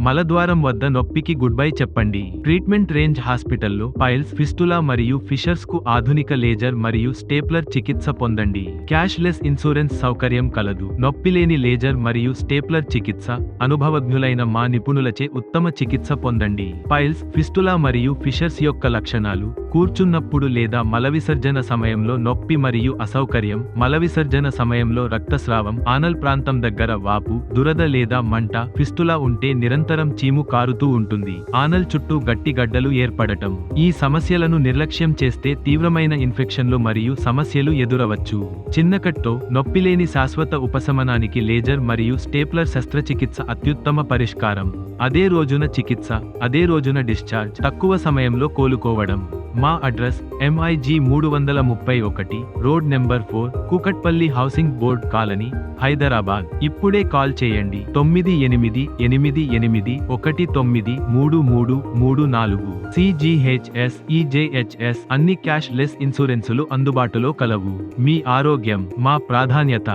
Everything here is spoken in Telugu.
మలద్వారం వద్ద నొప్పికి గుడ్ బై చెప్పండి. ట్రీట్మెంట్ రేంజ్ హాస్పిటల్లో పైల్స్, ఫిస్టులా మరియు ఫిషర్స్ కు ఆధునిక లేజర్ మరియు స్టేప్లర్ చికిత్స పొందండి. క్యాష్ లెస్ ఇన్సూరెన్స్ సౌకర్యం కలదు. నొప్పిలేని లేజర్ మరియు స్టేప్లర్ చికిత్స, అనుభవజ్ఞులైన మా నిపుణులచే ఉత్తమ చికిత్స పొందండి. పైల్స్, ఫిస్టులా మరియు ఫిషర్స్ యొక్క లక్షణాలు: కూర్చున్నప్పుడు లేదా మలవిసర్జన సమయంలో నొప్పి మరియు అసౌకర్యం, మలవిసర్జన సమయంలో రక్తస్రావం, ఆనల్ ప్రాంతం దగ్గర వాపు, దురద లేదా మంట. ఫిస్టులా ఉంటే నిరంతరం చీము కారుతూ ఉంటుంది. ఆనల్ చుట్టూ గట్టి గడ్డలు ఏర్పడటం. ఈ సమస్యలను నిర్లక్ష్యం చేస్తే తీవ్రమైన ఇన్ఫెక్షన్లు మరియు సమస్యలు ఎదురవచ్చు. చిన్నకట్తో నొప్పిలేని శాశ్వత ఉపశమనానికి లేజర్ మరియు స్టేప్లర్ శస్త్రచికిత్స అత్యుత్తమ పరిష్కారం. అదే రోజున చికిత్స, అదే రోజున డిశ్చార్జ్, తక్కువ సమయంలో కోలుకోవడం. మా address MIG 331 road number 4, Kukatpally housing board colony, Hyderabad. ఇప్పుడే కాల్ చేయండి 9888193334. CGHS, EJHS అన్ని క్యాష్ లెస్ ఇన్సూరెన్సులు అందుబాటులో కలవు. మీ ఆరోగ్యం మా ప్రాధాన్యత.